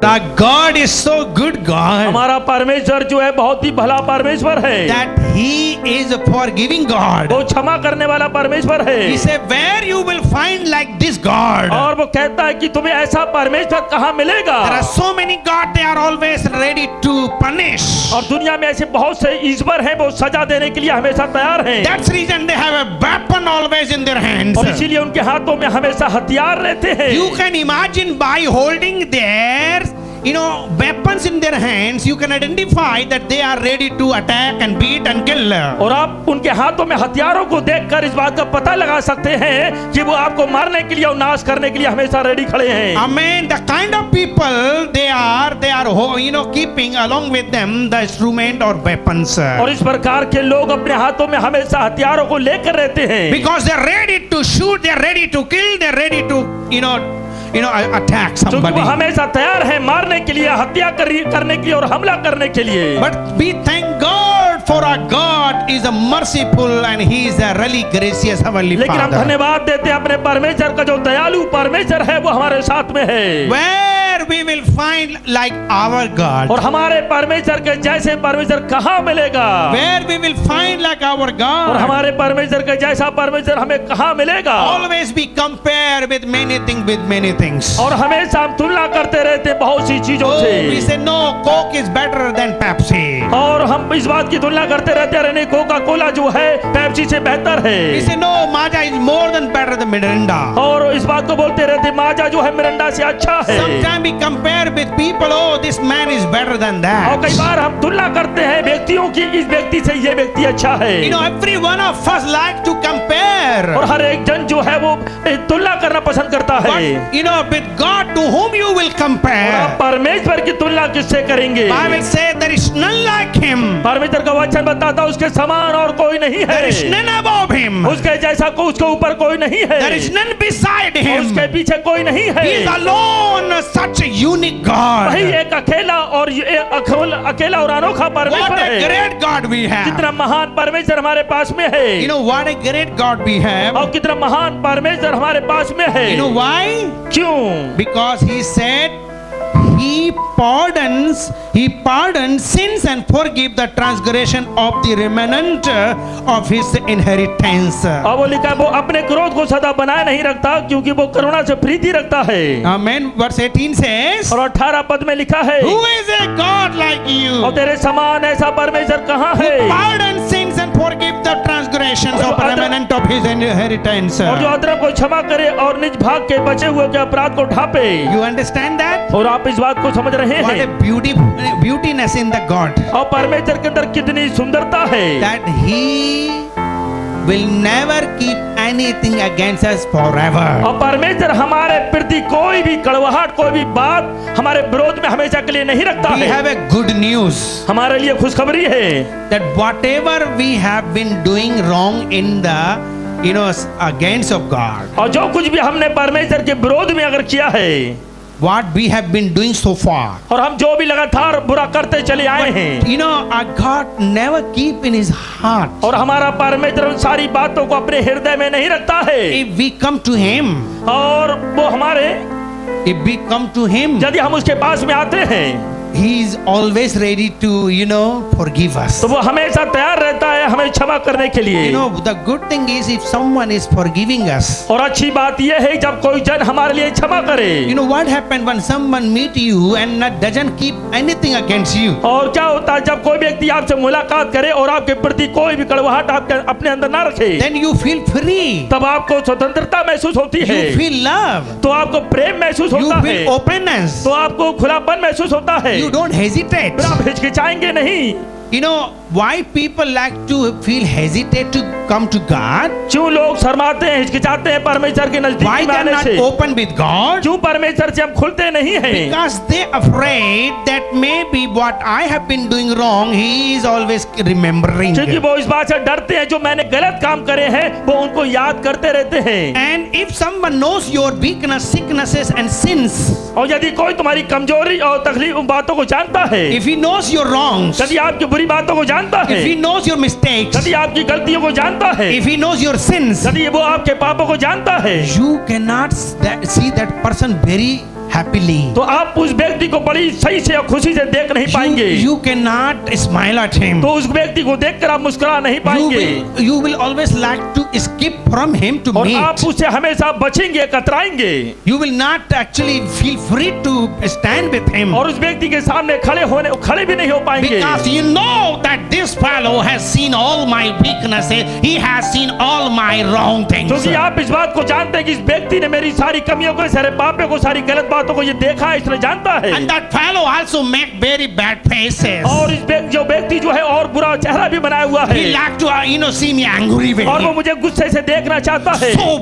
Our God is so good God हमारा परमेश्वर जो है बहुत ही भला परमेश्वर है, that He is a forgiving God. वो क्षमा करने वाला परमेश्वर है। He said, where you will find like this God? और वो कहता है कि तुम्हें ऐसा परमेश्वर कहाँ मिलेगा। There are so many God, they are always ready to punish. और दुनिया में ऐसे बहुत से ईश्वर हैं, वो सजा देने के लिए हमेशा तैयार हैं। That's the reason they have a weapon always in their hands. और इसीलिए उनके हाथों में हमेशा हथियार रहते हैं। You can imagine by holding their weapons in their hands, you can identify that they are ready to attack and beat and kill. और आप उनके हाथों में हथियारों को देखकर इस बात का पता लगा सकते हैं कि वो आपको मारने के लिए और नाश करने के लिए हमेशा रेडी खड़े हैं। Amen. The kind of people they are keeping along with them the instrument or weapons. और इस प्रकार के लोग अपने हाथों में हमेशा हथियारों को लेकर रहते हैं। Because they are ready to shoot, they are ready to kill, they are ready to attack somebody. वो हमेशा तैयार है मारने के लिए, हत्या करने के लिए और हमला करने के लिए। But we thank God for our God is a merciful and He is a really gracious heavenly Father. लेकिन हम धन्यवाद देते हैं अपने परमेश्वर का, जो दयालु परमेश्वर है वो हमारे साथ में है। Where we will find like our God? और हमारे परमेश्वर के जैसे परमेश्वर कहाँ मिलेगा? Where we will find like our God? और हमारे परमेश्वर के जैसा परमेश्वर हमें कहाँ मिलेगा? Always we compare with many things. और हमेशा हम तुलना करते रहते बहुत सी चीजों से। We say no, Coke is better than Pepsi. और हम इस बात की तुलना करते रहते हैं, नहीं कोका कोला जो है पेप्सी से बेहतर है। We say no, Maaza is more than better than Mirinda. और इस बात को बोलते रहते माजा जो है मिरिंडा से अच्छा है। Sometimes we compare with people, oh this man is better than that. और कई बार हम तुलना करते हैं व्यक्तियों की, इस व्यक्ति से ये व्यक्ति अच्छा है। Every one of us like to compare. और हर एक जन जो है वो तुलना करना पसंद करता है। But with God to whom you will compare? और आप परमेश्वर की तुलना किससे करेंगे? Bible says there is none like Him. परमेश्वर का वचन बताता है उसके समान और कोई नहीं है। There is none above Him. उसके जैसा को उसके ऊपर कोई नहीं है। There is none beside Him. उसके पीछे कोई नहीं है। He is alone, such a unique God. वही एक अकेला और अकेला और अनोखा परमेश्वर है। What a great God we have. कितना महान परमेश्वर हमारे पास में है। What a great God we have. और कितना महान परमेश्वर हमारे पास में है। Why? क्यों? Because He said He pardons sins and forgive the transgression of the remnant of His inheritance. और वो लिखा वो अपने क्रोध को सदा बनाए नहीं रखता, क्योंकि वो करुणा से प्रीति रखता है। Amen. Verse 18 says, और 18 पद में लिखा है, Who is a God like you? और तेरे समान ऐसा परमेश्वर कहाँ है? Who pardons sins and forgive the transgressions of the remnant of His inheritance. और जो अधर्म को क्षमा करे और निज भाग के बचे हुए के अपराध को ढापे। You understand that? और आप इस बात को समझ रहे हैं? What a beautiness in the God. और परमेश्वर के अंदर कितनी सुंदरता है। That He will never keep anything against us forever. और परमेश्वर हमारे प्रति कोई भी कड़वाहट, कोई भी बात हमारे विरोध में हमेशा के लिए नहीं रखता We है। have a good news. हमारे लिए खुशखबरी है that whatever we have been doing wrong in the against of God. और जो कुछ भी हमने परमेश्वर के विरोध में अगर किया है, What we have been doing so far. और हम जो भी लगातार बुरा करते चले आए हैं, our God never keep in His heart. और हमारा परमेश्वर उन सारी बातों को अपने हृदय में नहीं रखता है। If we come to Him, और वो हमारे if we come to Him, यदि हम उसके पास में आते हैं, He is always ready to forgive us. तो वो हमेशा तैयार रहता है हमें क्षमा करने के लिए। The good thing is if someone is forgiving us. और अच्छी बात यह है जब कोई जन हमारे लिए क्षमा करे। What happened when someone meet you and doesn't keep anything against you? और क्या होता है जब कोई व्यक्ति आपसे मुलाकात करे और आपके प्रति कोई भी कड़वाहट आपके अपने अंदर ना रखे? Then you feel free. तब आपको स्वतंत्रता महसूस होती है। You feel love. तो आपको प्रेम महसूस होता है। You feel openness. तो आपको खुलापन महसूस होता है। You don't hesitate. फिर आप हिचकिचाएंगे नहीं। why people like to feel hesitate to come to God? क्यों लोग शर्माते हैं, हिचकिचाते हैं परमेश्वर के नजदीक Why they are आने not से? open with God? क्यों परमेश्वर से हम खुलते नहीं हैं? Because they afraid that maybe what I have been doing wrong, He is always remembering. क्योंकि वो इस बात से डरते हैं जो मैंने गलत काम करे हैं वो उनको याद करते रहते हैं। And if someone knows your weakness, sicknesses and sins, और यदि कोई तुम्हारी कमजोरी और तकलीफ उन बातों को जानता है, if he knows your wrongs, यदि आपकी बुरी बातों को जानता है, if he knows your mistakes, यदि आपकी गलतियों को जानता है, if he knows your sins, यदि वो आपके पापों को जानता है, you cannot see that person very happily. तो आप उस व्यक्ति को बड़ी सही से और खुशी से देख नहीं पाएंगे। You cannot smile at him. तो उस व्यक्ति को देखकर आप मुस्कुरा नहीं पाएंगे You will always like to skip from him to और meet. आप उससे हमेशा बचेंगे, कतराएंगे You will not actually feel free to stand with him. और उस व्यक्ति के सामने खड़े भी नहीं हो पाएंगे। Because you know that this fellow has seen all my weaknesses. He has seen all my wrong things. क्योंकि आप इस बात को जानते हैं कि इस व्यक्ति ने मेरी सारी कमियों को, सारे पापों को, सारी गलत बातों को ये देखा है, इसने जानता है। And that fellow also make very bad faces. और इस जो व्यक्ति जो है और बुरा चेहरा भी बनाया हुआ है He like to see me angry with और वो me. मुझे गुस्से से देखना चाहता है। So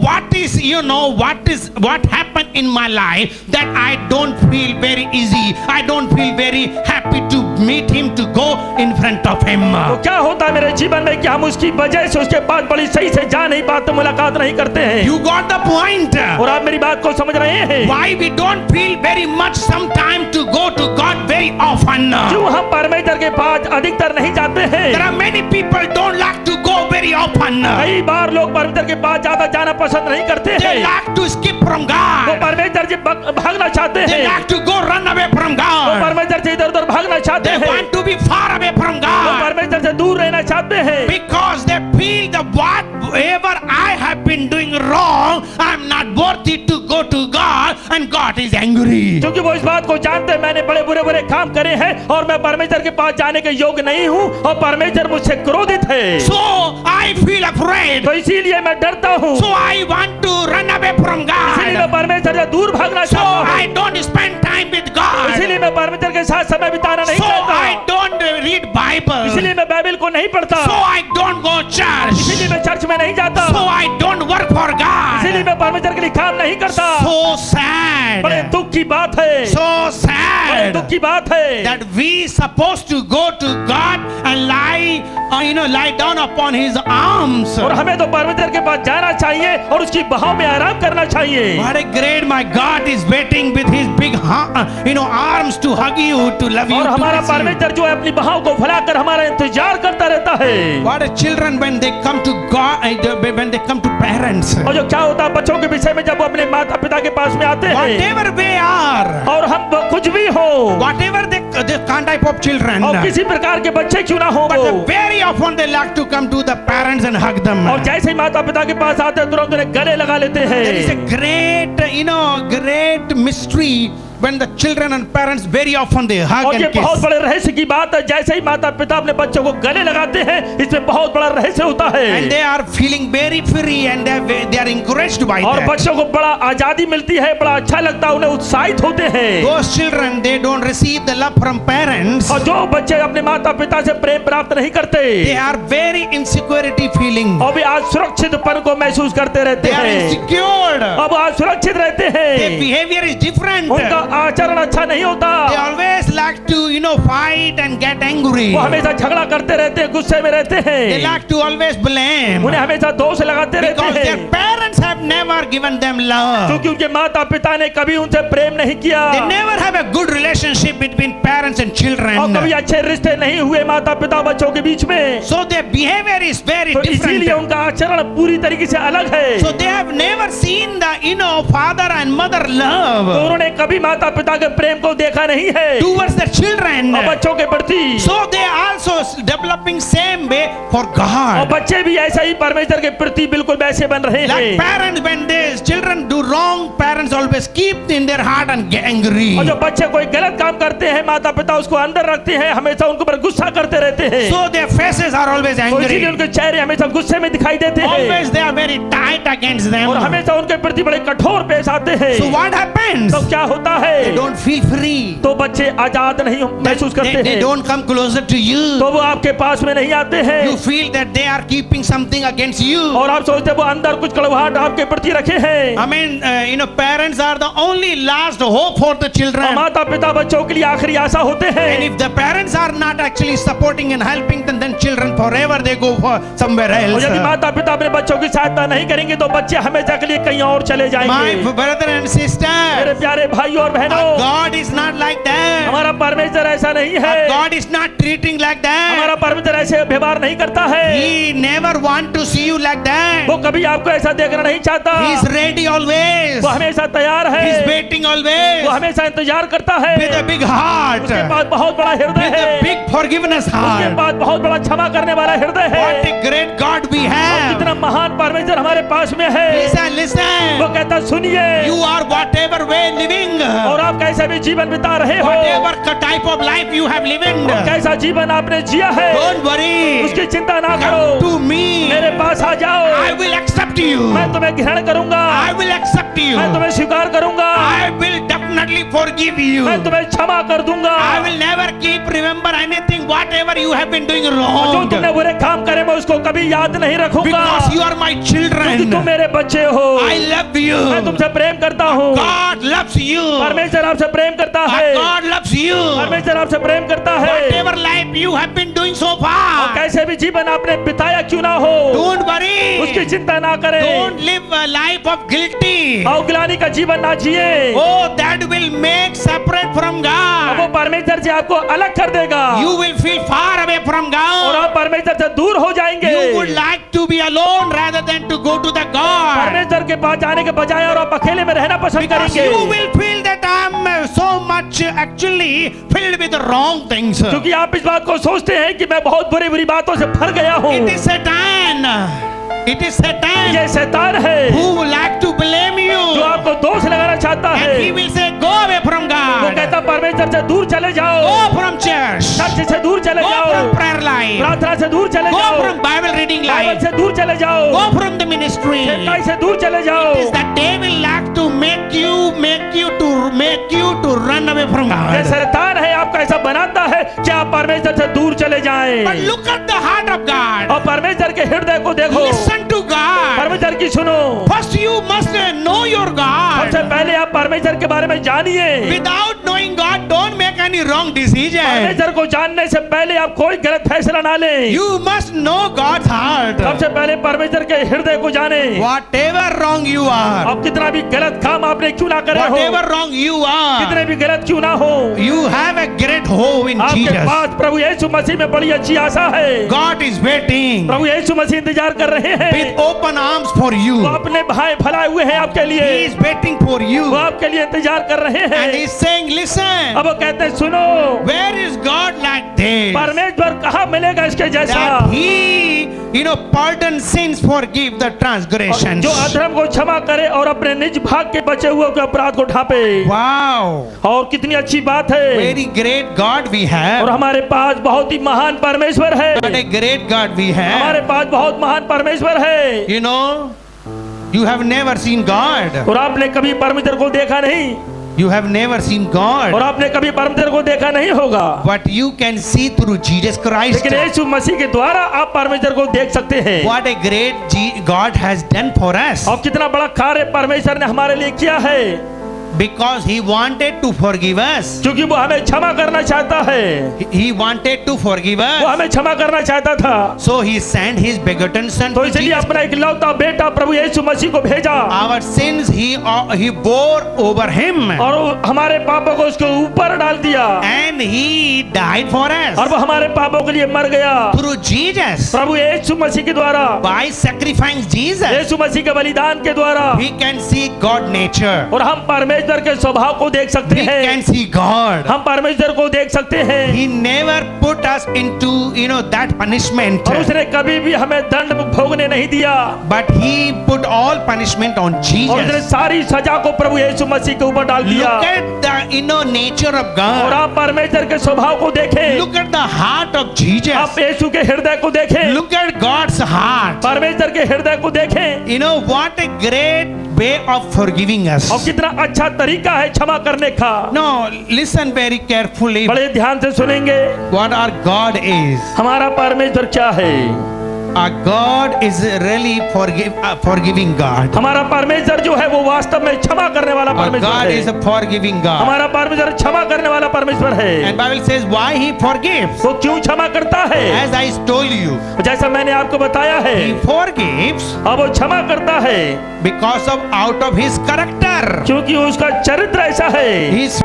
what happened in my life that I don't feel very easy. I don't feel very happy to meet him, to go in front of him. तो क्या होता है मेरे जीवन में कि हम उसकी वजह से उसके पास बड़ी सही से जा नहीं पाते, मुलाकात नहीं करते हैं। You got the point. और आप मेरी बात को समझ रहे हैं? Why we don't feel very much sometime to go to God very often. क्यों हम परमेश्वर के पास अधिकतर नहीं जाते हैं? There are many people don't like to go very often. कई बार लोग परमेश्वर के पास ज्यादा जाना पसंद नहीं करते They हैं। like to skip from वो God. परमेश्वर से भागना चाहते They हैं। like to go run away from वो God. परमेश्वर से इधर उधर भागना चाहते They हैं। want to be far away from वो God. परमेश्वर से दूर रहना चाहते हैं। Because they feel that whatever I have been doing wrong, I'm not worthy to go to God and God is angry. क्योंकि वो इस बात को जानते हैं मैंने बड़े बुरे काम करे हैं और मैं परमेश्वर के पास जाने के योग्य नहीं हूँ और परमेश्वर मुझसे क्रोधित है। So I feel afraid. तो इसीलिए मैं डरता हूँ, So I want to run away from इसीलिए मैं God. परमेश्वर से दूर भागना So चाहता हूँ, I don't spend time with God. इसीलिए मैं परमेश्वर के साथ समय बिताना नहीं So I चाहता, don't read Bible. इसीलिए मैं बाइबल को नहीं पढ़ता, So I don't go church. इसीलिए मैं चर्च में नहीं जाता, So I don't work for इसीलिए God. मैं परमेश्वर के लिए काम नहीं करता। So बड़े sad. दुख की बात है, So बड़े दुख sad की बात है that we supposed to go to God and lie down upon His arms. और हमें तो परमेश्वर के पास जाना चाहिए और उसकी बहाव में आराम करना चाहिए। What a great my God is waiting with His big arms to hug you, to love you, और to हमारा kiss you. परमेश्वर जो है अपनी बहाव को फैलाकर हमारा इंतजार करता रहता है। What a children when they come to God, when they come to parents. और जो क्या होता है बच्चों के विषय में जब वो अपने माता पिता के पास में आते हैं Whatever they are, और हम कुछ भी हो whatever the type of children, और किसी प्रकार के बच्चे क्यों ना हो but वो, very often they like to come to the parents and hug them. और जैसे ही माता पिता के पास आते हैं तुरंत उन्हें गले लगा लेते There is a हैं। great mystery when the children and parents very often they hug और ये and kiss. बहुत बड़े रहस्य की बात है, जैसे ही माता पिता अपने बच्चों को गले लगाते हैं इसमें बहुत बड़ा रहस्य होता है And they are feeling very free and they are encouraged by और that. बच्चों को बड़ा आजादी मिलती है, बड़ा अच्छा लगता है, उन्हें उत्साहित होते हैं। Those children, they don't receive the love from parents. और जो बच्चे अपने माता पिता से प्रेम प्राप्त नहीं करते They are very insecurity feeling. और वे असुरक्षितपन को महसूस करते रहते They are हैं, insecure. अब असुरक्षित रहते Their हैं, behavior is different. उनका आचरण अच्छा नहीं होता, They always like to fight and get angry. वो हमेशा झगड़ा करते रहते हैं, गुस्से में रहते They हैं, like to always blame. उन्हें हमेशा दोष लगाते रहते Because their हैं parents have never given them love. क्योंकि उनके माता पिता ने कभी उनसे प्रेम नहीं किया They never have a good relationship between parents and और children. कभी अच्छे रिश्ते नहीं हुए माता पिता बच्चों के बीच में, So their behavior is very तो इसीलिए different. उनका आचरण पूरी तरीके से अलग है। So they have never seen the father and mother तो love उन्होंने कभी माता पिता के प्रेम को देखा नहीं है towards their children. और बच्चों के प्रति, So they are also developing same way for और God. बच्चे भी ऐसा ही परमेश्वर के प्रति बिल्कुल वैसे बन रहे Like हैं। parents, when their children do wrong, parents always keep in their heart and get angry. और जो बच्चे कोई गलत काम करते हैं माता पिता उसको अंदर रखते हैं, हमेशा उनको पर गुस्सा करते रहते हैं, So their faces are always तो इसीलिए angry. उनके चेहरे हमेशा गुस्से में दिखाई देते हैं Always they are very tight against them. और हमेशा उनके प्रति बड़े कठोर पेश आते हैं। So what happens? तो क्या होता They है, don't feel free. तो बच्चे आजाद नहीं महसूस करते They हैं, don't come closer to you. तो वो आपके पास में नहीं आते हैं You feel that they are keeping something against you. और आप सोचते हैं वो अंदर कुछ कड़वाहट आपके प्रति रखे हैं। I mean, parents are the only last hope for the और children. माता पिता बच्चों के लिए आखिरी आशा होते And हैं if the parents are not actually supporting and helping them, then children forever they go for somewhere और else. यदि माता पिता अपने बच्चों की सहायता नहीं करेंगे तो बच्चे हमेशा के लिए कहीं और चले My जाएंगे। brother and मेरे sister, प्यारे मेरे भाइयों और बहनों, God is not like that. हमारा परमेश्वर ऐसा नहीं है। God is not treating like that. हमारा परमेश्वर ऐसे व्यवहार नहीं करता है। He never want to see you like that. वो कभी आपको ऐसा देखना नहीं चाहता। He is ready always. वो हमेशा तैयार है। He is waiting वो always. हमेशा इंतजार करता है। With a big heart. उसके पास बहुत बड़ा हृदय With है। a big forgiveness उसके heart. पास बहुत बड़ा क्षमा करने वाला हृदय है। What a great God we और have. कितना महान परमेश्वर हमारे पास में है। Listen, वो listen. कहता सुनिए, You are whatever way living. और आप कैसे भी जीवन बिता रहे हो, Whatever type of life you have living. और कैसा जीवन आपने जिया है, Don't worry. उसकी चिंता ना Come करो। to me. मेरे पास आ जाओ, I will accept you. मैं तुम्हें ग्रहण करूंगा, I will accept you. मैं तुम्हें स्वीकार करूंगा, I will definitely forgive you. मैं तुम्हें क्षमा कर दूंगा। I will never keep remember anything whatever you have been doing और जो wrong. तुमने बुरे काम करे मैं उसको कभी याद नहीं रखूंगा, Because you are my क्योंकि children. तुम मेरे बच्चे हो। I love you. मैं तुमसे प्रेम करता हूँ। God loves you. परमेश्वर आपसे प्रेम करता है। God loves you. परमेश्वर आपसे प्रेम करता है। Whatever life you have been doing so और far. कैसे भी जीवन आपने बिताया क्यों ना हो, Don't worry. उसकी चिंता ना करें। Don't live a life of guilty. अवगुलानी का जीवन ना जिए, Oh, that will make separate from और वो God. परमेश्वर से आपको अलग कर देगा, You will feel far away from और God. आप परमेश्वर से दूर हो जाएंगे। You would like to be alone rather than to go to the God. परमेश्वर के पास जाने के बजाय और आप अकेले में रहना पसंद Because करेंगे, you will feel that I'm so much actually filled with the wrong things. क्योंकि आप इस बात को सोचते हैं कि मैं बहुत बुरी बुरी बातों से भर गया हूँ। It is Satan. It is Satan ये शैतान है who would like to blame जो you. आपको दोष लगाना चाहता है। And he will say, go away from वो God. कहता परमेश्वर से दूर चले जाओ, Go from church. चर्च से दूर चले Go जाओ, from prayer life. प्रार्थना से दूर चले Go जाओ, from Bible reading Bible life. से दूर चले जाओ, Go from the ministry. सेवकाई से दूर चले जाओ। Is that they will like to make you to run away from ये God. शैतान है आपको ऐसा बनाता है कि आप परमेश्वर से दूर चले जाएं। But look at the heart of God. और परमेश्वर के हृदय को देखो, Listen to God. परमेश्वर की सुनो। First you must know your God. सबसे पहले आप परमेश्वर के बारे में जानिए। Without knowing God, don't make any wrong decision. परमेश्वर को जानने से पहले आप कोई गलत फैसला ना लें। You must know God's heart. सबसे पहले परमेश्वर के हृदय को जाने। Whatever wrong you are, अब कितना भी गलत काम आपने क्यों ना करे हो, whatever wrong you कितने are, भी गलत क्यों ना हो, you have a great hope in आपके Jesus. पास प्रभु यीशु मसीह में बड़ी अच्छी आशा है। God is waiting प्रभु यीशु मसीह इंतजार कर रहे हैं, with open arms for you. वो अपने भाई फैलाए हुए हैं आपके He लिए, is waiting for you. वो आपके लिए इंतजार कर रहे And हैं। he is saying, listen, अब वो कहते हैं सुनो, where is God like this? परमेश्वर कहाँ मिलेगा इसके जैसा, That he, pardon sins, forgive the transgressions. जो अधर्म को क्षमा करे और अपने निज भाग के बचे हुए के अपराध को ढांपे। Wow, और कितनी अच्छी बात है, very great God we और have. हमारे पास बहुत ही महान परमेश्वर है, What a great God we हमारे have. पास बहुत महान परमेश्वर है। You know, you have never seen God. और आपने कभी परमेश्वर को देखा नहीं, You have never seen और God. आपने कभी परमेश्वर को देखा नहीं होगा, But you can see through Jesus Christ. लेकिन यीशु मसीह के द्वारा आप परमेश्वर को देख सकते हैं। What a great God has done for us. और कितना बड़ा कार्य परमेश्वर ने हमारे लिए किया है, Because he wanted to forgive us. क्योंकि वो हमें क्षमा करना चाहता है, He wanted to forgive वो us. हमें क्षमा करना चाहता था, So he sent his begotten son तो to इसलिए Jesus. अपना इकलौता बेटा प्रभु यीशु मसीह को भेजा, Our sins he bore over him. और वो हमारे पापों को उसके ऊपर डाल दिया, And he died for us. और वो हमारे पापों के लिए मर गया। Through Jesus. प्रभु यीशु मसीह के द्वारा, By sacrificing Jesus. यीशु मसीह के बलिदान के द्वारा, We can see God nature. और हम परमेश्वर के स्वभाव को देख सकते We हैं, can see God. हम परमेश्वर को देख सकते हैं। He never put us into, that punishment. और उसने कभी भी हमें दंड भोगने नहीं दिया, But he put all punishment on और उसने Jesus. सारी सजा को प्रभु यीशु मसीह के ऊपर डाल दिया। Look at the nature of और God. आप परमेश्वर के स्वभाव को देखें, Look at the heart of Jesus. आप यीशु के हृदय को देखें, Look at God's heart. परमेश्वर के हृदय को देखें, What a great way of forgiving us. और कितना अच्छा तरीका है क्षमा करने का। No, listen very carefully बड़े ध्यान से सुनेंगे what our God is. हमारा परमेश्वर क्या है। God is really forgiving God. हमारा परमेश्वर जो है वो वास्तव में क्षमा करने वाला Our परमेश्वर God है। is a forgiving God. हमारा परमेश्वर क्षमा करने वाला परमेश्वर है। And Bible says why He forgives. वो क्यों क्षमा करता है? As I told you, जैसा मैंने आपको बताया है, He forgives अब वो क्षमा करता है because of out of His character. क्योंकि उसका चरित्र ऐसा है। His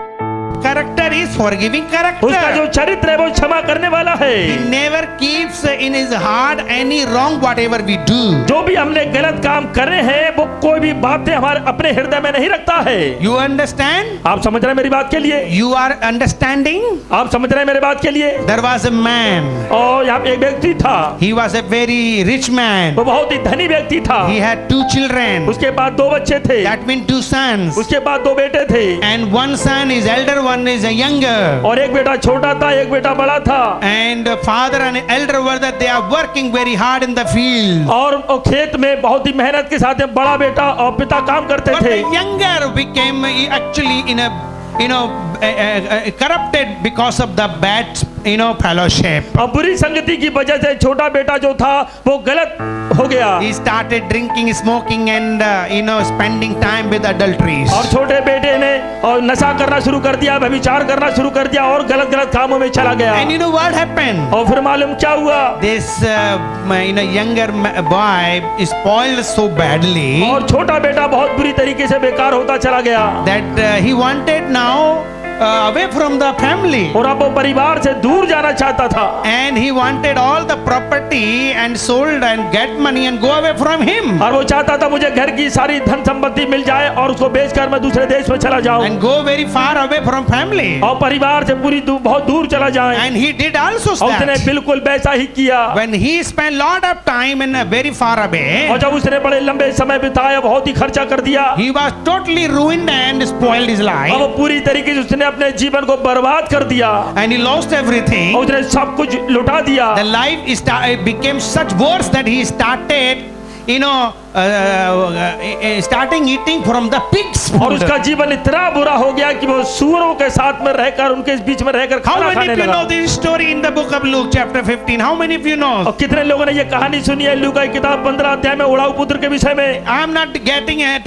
character is forgiving उसका जो character. चरित्र है वो क्षमा करने वाला He है। never keeps in His heart any wrong whatever we do. जो भी हमने गलत काम करे हैं वो कोई भी बातें हमारे अपने हृदय में नहीं रखता है। You understand? आप समझ रहे हैं मेरी बात के लिए? You are understanding? आप समझ रहे हैं मेरी बात के लिए? There was a man. और यहाँ पे एक व्यक्ति था, He was a very rich man. वो बहुत ही धनी व्यक्ति था। He had 2 children. उसके बाद 2 बच्चे थे, That means 2 sons. उसके बाद 2 बेटे थे, And one son is elder, one is a younger. और एक बेटा छोटा था, एक बेटा बड़ा था। And father and elder brother, they are working very hard in the field. और वो खेत में बहुत ही मेहनत के साथ में बड़ा बेटा और पिता काम करते But थे। the younger became actually in a corrupted because of the bad fellowship. और बुरी संगति की वजह से छोटा बेटा जो था वो गलत हो गया। He started drinking, smoking, and spending time with adulteries. और छोटे बेटे ने और नशा करना शुरू कर दिया, व्यभिचार करना शुरू कर दिया और गलत गलत कामों में चला गया। And you know what happened? और फिर मालूम क्या हुआ? This younger boy is spoiled so badly और छोटा बेटा बहुत बुरी तरीके से बेकार होता चला गया that he wanted now away from the family. और अब वो परिवार से दूर जाना चाहता था। And he wanted all the property and sold and get money and go away from him. और वो चाहता था मुझे घर की सारी धन संपत्ति मिल जाए और उसको बेचकर मैं दूसरे देश में चला जाऊं And go very far away from family. और परिवार से बहुत दूर चला जाए। And he did also और उसने that. बिल्कुल वैसा ही किया। When he spent lot of time in very far away, और जब उसने बड़े लंबे समय बिताया, बहुत ही खर्चा कर दिया, he was totally ruined and spoiled his और life. वो पूरी तरीके से उसने अपने जीवन को बर्बाद कर दिया And he lost everything. और उसने सब कुछ लुटा दिया। The life became such worse that he started starting eating from the pigs और food. उसका जीवन इतना बुरा हो गया कि वो सूअरों के साथ में रहकर उनके बीच में रहकर How खाना many खाने of you लगा। know this story in the book of Luke chapter 15? How many of you know? और कितने लोगों ने ये कहानी सुनी है लूका की किताब 15 अध्याय में उड़ाऊ पुत्र के विषय में। I am not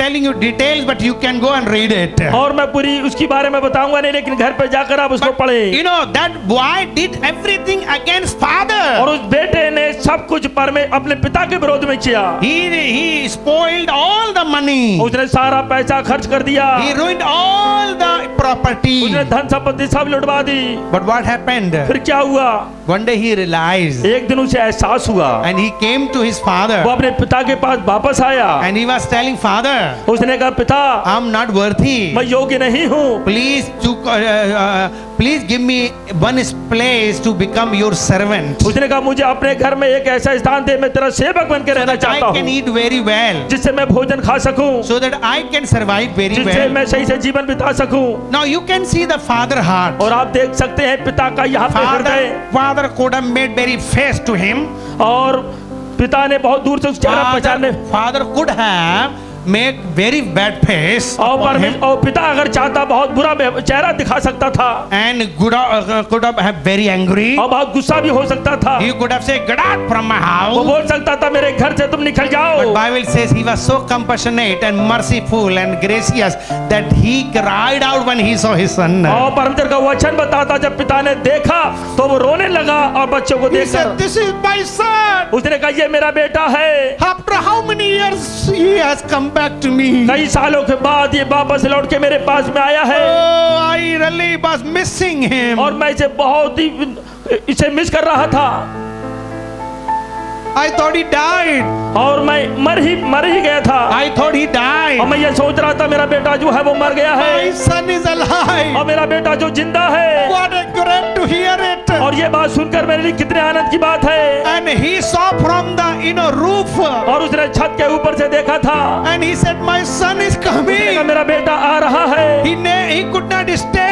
telling you details, but you can go and read it. और मैं पूरी उसकी बारे में बताऊंगा नहीं, लेकिन घर पे जाकर आप उसको पढ़ें। You know that boy did everything against और father. उस बेटे ने सब कुछ अपने पिता के विरोध में किया। He spoiled all the money. उसने सारा पैसा खर्च कर दिया, He ruined all the property. उसने धन संपत्ति सब लुटवा दी। But what happened? फिर क्या हुआ? One day he realized एक दिन उसे एहसास हुआ, and he came to his father वो अपने पिता के पास वापस आया। and he was telling father, उसने कहा पिता I'm not worthy. मैं योग्य नहीं हूँ, Please give me one place to become your servant. उसने कहा मुझे अपने घर में एक ऐसा स्थान दे, मैं तेरा सेवक बन के रहना चाहता I can हूँ eat very well, जिससे मैं भोजन खा सकूं, so that I can survive very जिससे well. मैं सही से जीवन बिता सकूं। Now you can see the father heart. और आप देख सकते हैं पिता का यहाँ पे हृदय, Father could have made very face to him. और पिता ने बहुत दूर से उस चेहरा पहचानने Father could have make very bad face और पिता अगर चाहता बहुत बुरा चेहरा दिखा सकता था and could have very angry. और बहुत गुस्सा भी हो सकता था। He could have said, "Get out from my वो house." बोल सकता था मेरे घर से तुम निकल जाओ। But Bible says he was so compassionate and merciful and gracious that he cried out when he saw his son. और परमेश्वर का वचन बताता जब पिता ने देखा तो वो रोने लगा और बच्चों को He said, देखकर "This is my son." उसने कहा ये मेरा बेटा है। After how many years he has come back to me? कई सालों के बाद ये वापस लौट के मेरे पास में आया है Oh, I really was missing him. और मैं इसे बहुत ही इसे मिस कर रहा था I thought he died. और मैं मर ही गया था I thought he died. और मैं ये सोच रहा था मेरा बेटा जो है वो मर गया My है son is alive. और मेरा बेटा जो जिंदा है। What a great to hear it. और ये बात सुनकर मेरे लिए कितने आनंद की बात है। And he saw from the roof. और उसने छत के ऊपर से देखा था And he said, "My son is उसने कहा, coming." मेरा बेटा आ रहा है। He could not stay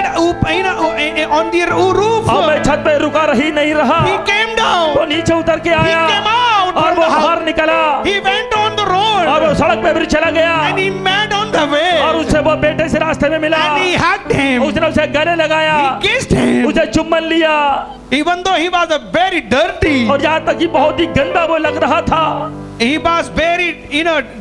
on the roof. और मैं छत पे रुका नहीं रहा, He came down. वो नीचे उतर के He आया came out और from वो the house. बाहर निकला He went on the और road. वो सड़क पे फिर चला गया And he met on the way. और उससे वो बेटे से रास्ते में मिला And he hugged और him. उसने से गले लगाया, He kissed him. उसे चुम्बन लिया, Even though he was a very dirty, और यहाँ तक कि बहुत ही गंदा वो लग रहा था, he was very,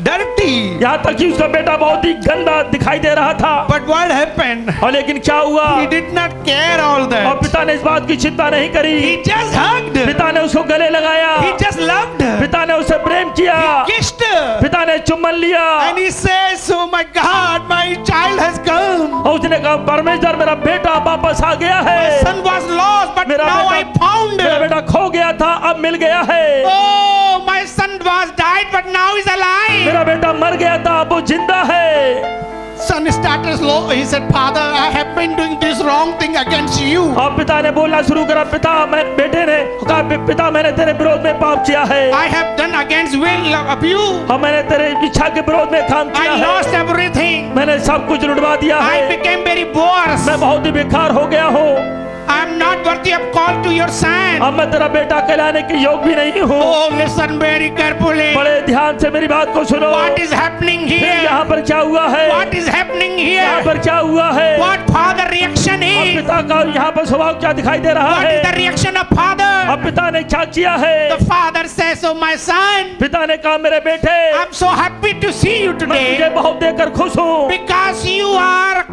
dirty. यहाँ तक कि उसका बेटा बहुत ही गंदा दिखाई दे रहा था। But what happened? और लेकिन क्या हुआ? He did not care all और that. पिता ने इस बात की चिंता नहीं करी, He just hugged. पिता ने उसको गले लगाया, He just loved. पिता ने उसे प्रेम किया, He kissed. पिता ने चुम्बन लिया, And he says, oh my God, my child has come. और उसने कहा परमेश्वर मेरा बेटा वापस आ गया My है, son was lost, but मेरा now I found. मेरा बेटा खो गया था अब मिल गया है, Oh, my son was died, but now he's alive. मेरा बेटा मर गया था अब वो जिंदा है। Son started slow. He said, Father, I have been doing this wrong thing against you. और पिता ने बोलना शुरू करा, बेटे ने कहा पिता मैंने तेरे विरोध में पाप किया है, I have done against will of you. और मैंने तेरे इच्छा के विरोध में काम किया I है, lost everything. मैंने सब कुछ लुटवा दिया I है, became very worse. मैं बहुत ही बेकार हो गया हूँ, I am not worthy of call to your son. अब मैं तेरा बेटा कहलाने के योग भी नहीं हूँ। Oh, listen very carefully. बड़े ध्यान से मेरी बात को सुनो। What is happening फिर here? यहाँ पर क्या हुआ है? What is happening यहाँ here? पर क्या हुआ है? What father reaction अब is? पिता का यहाँ पर स्वभाव क्या दिखाई दे रहा What is the है? reaction of father? अब पिता ने क्या किया है? The father says, oh my son, पिता ने कहा मेरे बेटे, I'm so happy to see you मैं today तुझे बहुत देखकर खुश हूँ, because you are,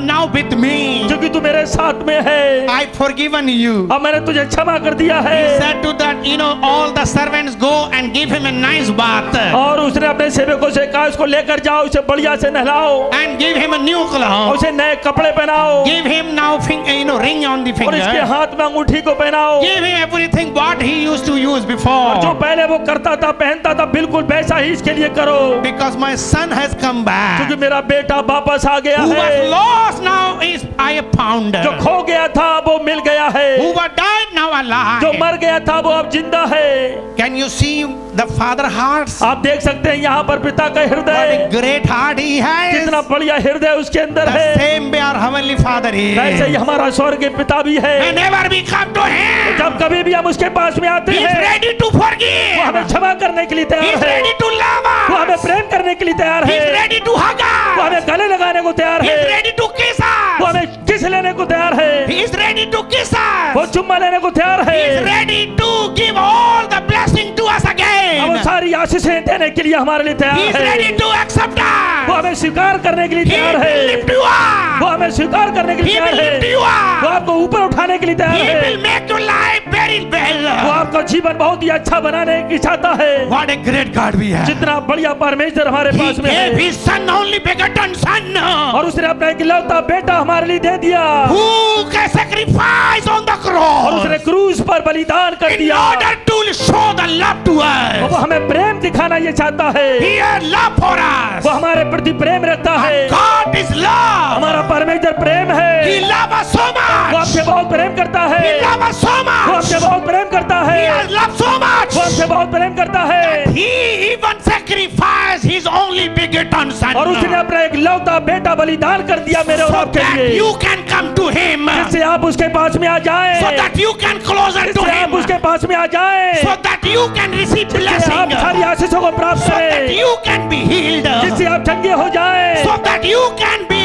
now with me. क्योंकि तू मेरे साथ में है। I've forgiven you. अब मैंने तुझे क्षमा कर दिया He है। said to that, all the servants go and give him a nice bath और उसने अपने सेवकों से कहा उसको लेकर जाओ, उसे बढ़िया से नहलाओ, and give him a new cloth. उसे नए कपड़े पहनाओ, Give him now ring on the और इसके finger. हाथ में अंगूठी को पहनाओ। Give him everything what he used to use जो before. पहले वो करता था पहनता था बिल्कुल वैसा ही इसके लिए करो, Because my son has come back. क्योंकि मेरा बेटा वापस आ गया Who was है। lost now is I have found. जो खो गया था वो मिल गया है, Who was died now जो alive. मर गया था वो अब जिंदा है। Can you see the father hearts? आप देख सकते हैं यहाँ पर पिता का What a हृदय, great heart he has. कितना बढ़िया हृदय उसके अंदर The है। same way our heavenly father is. ऐसे ही हमारा स्वर्ग के पिता भी है। Whenever we come to him, जब कभी भी हम उसके पास में आते he is हैं, ready to वो हमें forgive. क्षमा करने के लिए He तैयार is है, ready to love वो हमें us. प्रेम करने के लिए तैयार He is है, ready to hug वो us. हमें गले लगाने को तैयार He है, is ready to kiss वो us. हमें किस लेने को तैयार है, He is ready to kiss वो us. चुम्मा लेने को तैयार He is है, ready to give all the blessing to us अब वो again. सारी आशीषें देने के लिए हमारे लिए He तैयार is ready है, to accept वो us. हमें स्वीकार करने के लिए He तैयार will है, lift you वो up. हमें स्वीकार करने के लिए He तैयार will है, lift you वो up. आपको ऊपर उठाने के लिए तैयार He है, will make your life very वो well. आपका जीवन बहुत ही अच्छा बनाने की चाहता है। What a great God we have. जितना बढ़िया परमेश्वर हमारे He पास में gave है, his son, only begotten son, और उसने अपना इकलौता बेटा हमारे लिए दे दिया, who can sacrifice on the और उसने cross क्रूस पर बलिदान कर in दिया, order to show the love to और वो us. हमें प्रेम दिखाना ये चाहता है, He had love for us. वो हमारे प्रति प्रेम रखता है। God is love. हमारा परमेश्वर प्रेम He है, loves us so वो much. आपसे बहुत प्रेम करता है, He loves us so वो आपसे much. बहुत प्रेम करता He है, has loved so much. वो आपसे बहुत प्रेम करता है, He even sacrificed his only begotten son. और उसने अपना एक लौता बेटा बलिदान कर दिया मेरे और So आपके that लिए, you can come to him. जिससे आप उसके पास में आ जाएं, So that you can closer to जिससे आप him. उसके पास में आ जाएं, So that you can receive जिससे blessing. आप सारी आशीषों को प्राप्त So that करें, you can be healed. जिससे आप चंगे हो जाएं, So that you can be,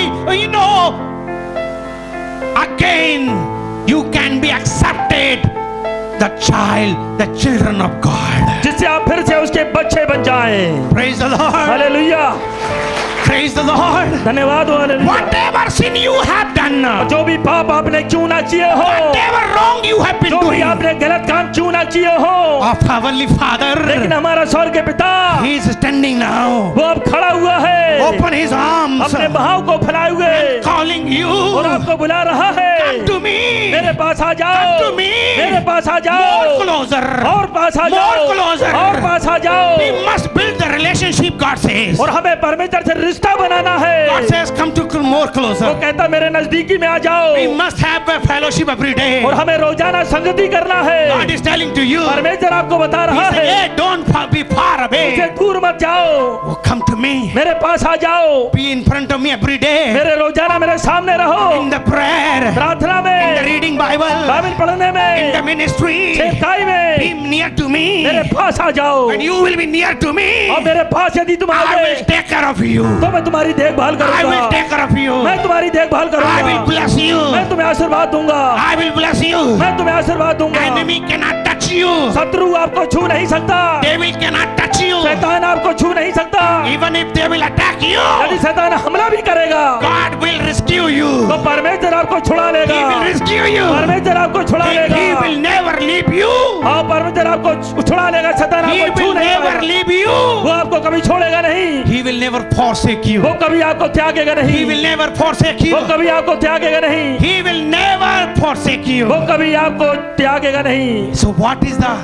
again, you can be accepted. The child, the children of God. जिससे आप फिर से उसके बच्चे बन जाएं। Praise the Lord. Hallelujah, Praise the Lord. धन्यवाद हो hallelujah. Whatever sin you have done, जो भी पाप आपने क्यों ना किए हो, whatever wrong you have been जो भी doing, आपने गलत काम क्यों ना किए हो, of Heavenly Father, लेकिन हमारा स्वर्ग के पिता He is standing now. वो अब खड़ा हुआ है, Open His arms, अपने बहाव को फैलाए हुए, calling you. और आपको बुला रहा है, Come to me. मेरे पास आ जाओ, Come to me. मेरे पास आ More जाओ, closer. और पास आ जाओ, More closer. और पास आ जाओ, We must build the relationship, God says. और हमें परमेश्वर से रिश्ता बनाना है। God says, come to more वो closer. कहता मेरे नजदीकी में आ जाओ, We must have a fellowship every day. और हमें रोजाना संगति करना है। God is telling to you. परमेश्वर आपको बता He रहा said, है, hey, don't be far मुझसे away. दूर मत जाओ, Oh, come to me. मेरे पास आ जाओ, Be in front of me every day. मेरे रोजाना मेरे सामने रहो, In the prayer. प्रार्थना in the में, reading Bible, बाइबल पढ़ने in the में, ministry. सेवकाई Be में near to me. मेरे पास आ जाओ। When you will be near to me, और मेरे पास यदि तुम I आओगे will take care of you. तो मैं तुम्हारी देखभाल I will करूंगा, take care of you. मैं तुम्हारी देखभाल I will करूंगा, bless you. मैं तुम्हें आशीर्वाद दूंगा, I will bless you. मैं तुम्हें आशीर्वाद दूंगा। Enemy cannot touch you. शत्रु आपको छू नहीं सकता, Devil cannot touch you. शैतान आपको छू नहीं सकता। Even if they will attack you, यदि शैतान हमला भी करेगा God will rescue you. तो परमेश्वर आपको छुड़ा He लेगा, will rescue you. परमेश्वर आपको छुड़ा He लेगा। will never leave you. हाँ, परमेश्वर आपको छुड़ा लेगा, शैतान He आपको छू will नहीं never पाएगा। leave you. वो आपको कभी छोड़ेगा नहीं, He will never forsake you. वो कभी आपको त्यागेगा He नहीं, will never forsake you. वो कभी आपको त्यागेगा नहीं, He will never forsake you. वो कभी आपको त्यागेगा नहीं। So what is the,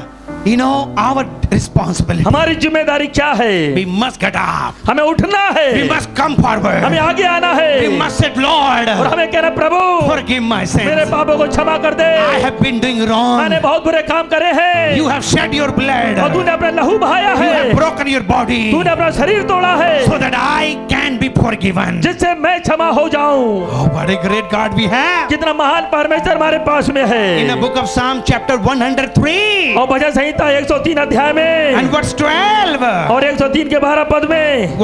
our responsibility? हमारी जिम्मेदारी क्या है? We must get up. हमें उठना We है, must come forward. हमें आगे आना We है must say, Lord, और हमें कहना, प्रभु forgive my मेरे sins. पापों को क्षमा कर दे, I have been doing wrong. मैंने बहुत बुरे काम करे हैं You have shed your blood. और तूने अपना लहू बहाया You है, have broken your body तूने अपना शरीर तोड़ा है so that I can be forgiven. जिससे मैं क्षमा हो जाऊं। Oh, what a great God we have. कितना महान परमेश्वर हमारे पास में In the है। book of Psalm chapter 103 और भजन संहिता 103 अध्याय में and verse 12. और 103 के 12 पद में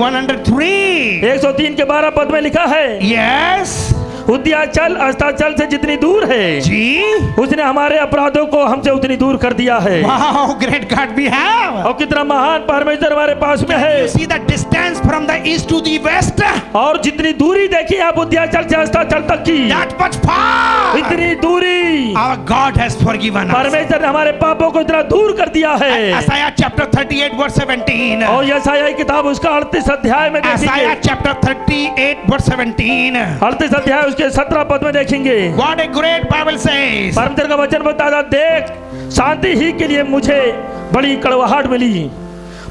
103. 103 के 12 पद में लिखा है, Yes. उद्याचल अस्ताचल से जितनी दूर है जी. उसने हमारे अपराधों को हमसे उतनी दूर कर दिया है। Wow, great God we have. और कितना महान परमेश्वर हमारे पास में You है। see the distance from the east to the west? और जितनी दूरी देखी आप उद्याचल से अस्ताचल तक की, That much far. इतनी दूरी Our God has forgiven us. परमेश्वर ने हमारे पापों को इतना दूर कर दिया है। Isaiah chapter 38 verse 17. और यशायाह की किताब उसका 38 अध्याय में देखेंगे, Isaiah chapter 38 verse 17. 38 अध्याय उसके 17 पद में देखेंगे। What a great Bible says. परमेश्वर का वचन बताता, देख शांति ही के लिए मुझे बड़ी कड़वाहट मिली,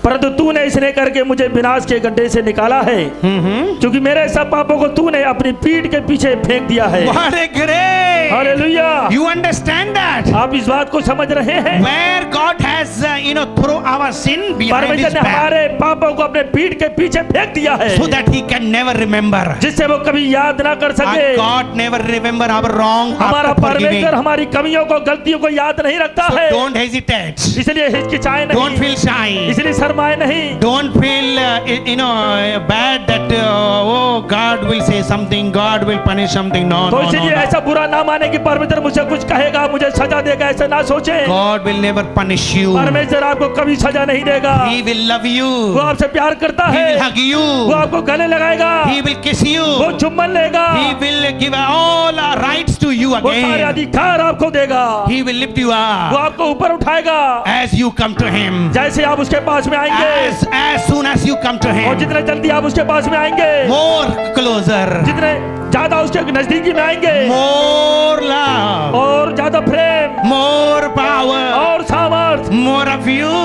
परंतु तूने इसने करके मुझे विनाश के गड्ढे से निकाला है, क्योंकि मेरे सब पापों को तूने अपनी पीठ के पीछे फेंक दिया है। What a great. Hallelujah. You understand that? आप इस बात को समझ रहे हैं? Where God has, throw our sin behind परमेश्वर his ने back हमारे पापों को अपने पीठ के पीछे फेंक दिया है, so that he can never remember. जिससे वो कभी याद ना कर सके। Our God never remember our wrong हमारा after forgiving. परमेश्वर हमारी कमियों को, गलतियों को याद नहीं रखता So है, don't hesitate. इसलिए हिचकिचाए Don't नहीं, feel shy. इसलिए शर्माए नहीं। Don't feel bad that God will say something, God will punish something. No, तो no, इसलिए no. ऐसा बुरा ना माने कि परमेश्वर मुझे कुछ कहेगा, मुझे सजा देगा, ऐसा ना सोचे। God will never punish you. परमेश्वर आपको कभी सजा नहीं देगा, He will love you. वो आपसे प्यार करता He will है, hug you. वो आपको गले लगाएगा, He will kiss you. वो चुम्बन लेगा, He will give all rights to you वो सारे again. अधिकार आपको देगा, He will lift you वो up आपको ऊपर उठाएगा as you come to Him. जैसे आप उसके पास में आएंगे, As soon as you come to और Him. जितने जल्दी आप उसके पास में आएंगे, More closer. जितने ज्यादा उसके नजदीकी में आएंगे, More love. और ज्यादा प्रेम More power. और सामर्थ। More of you.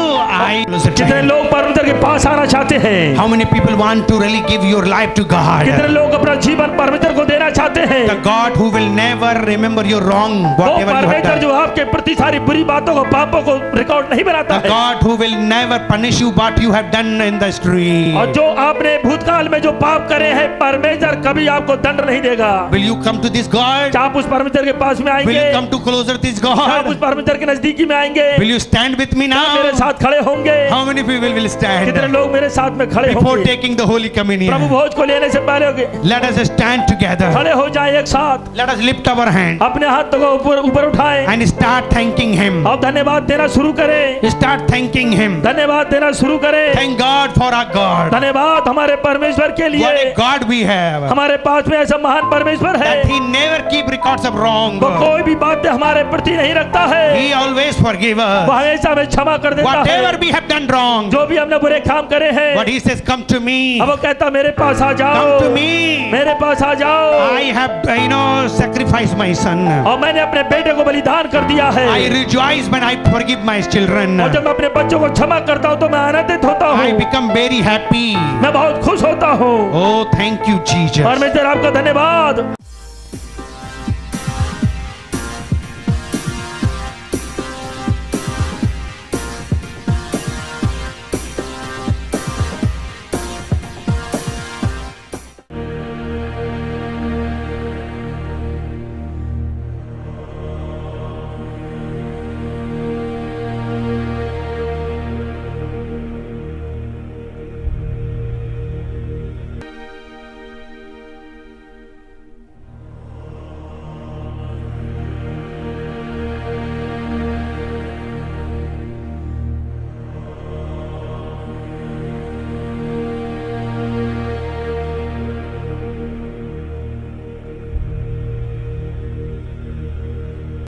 जितने लोग परमेश्वर के पास आना चाहते हैं, How many people want to really give your life to God? कितने लोग अपना जीवन परमेश्वर को देना चाहते हैं, The God who will never remember your wrong, वो whatever you have परमेश्वर done. जो आपके प्रति सारी बुरी बातों को, पापों को रिकॉर्ड नहीं बनाता The है, God who will never punish you what you have done in the street. और जो आपने भूतकाल में जो पाप करे हैं, परमेश्वर कभी आपको दंड नहीं देगा। Will you come to this God? क्या आप उस परमेश्वर के पास में Will आएंगे? you come to closer to this क्या आप उस God? परमेश्वर के नजदीकी में आएंगे? Will you stand with me मेरे now? साथ खड़े होंगे? How many people will कितने stand लोग मेरे साथ में खड़े before होंगे? taking the Holy Prabhu Communion? भोज को लेने से पहले होंगे, Let us stand together. खड़े हो जाएं एक साथ, Let us lift our hand अपने हाथों को ऊपर ऊपर उठाएं and start thanking Him. और धन्यवाद देना शुरू करें। Start thanking Him. धन्यवाद देना शुरू करें। Thank God for our God. धन्यवाद हमारे परमेश्वर के What लिए, a God we have. हमारे पास में ऐसा महान परमेश्वर है, That He never keep records of wrong. वो कोई भी बातें हमारे प्रति नहीं रखता है, He always forgive वो us. हमेशा हमें क्षमा कर देता Whatever है, we have done wrong. जो भी हमने बुरे काम करे हैं। But He says, come to me. अब वो कहता मेरे पास आ जाओ, Come to me. मेरे पास आ जाओ। I have, sacrificed my son. और मैंने अपने बेटे को बलिदान कर दिया है, I rejoice when I forgive my children. और जब मैं अपने बच्चों को क्षमा करता हूँ तो मैं आनंदित होता I हूँ, become very happy. मैं बहुत खुश होता हूँ। Oh, thank you, Jesus. परमेश्वर आपका धन्यवाद।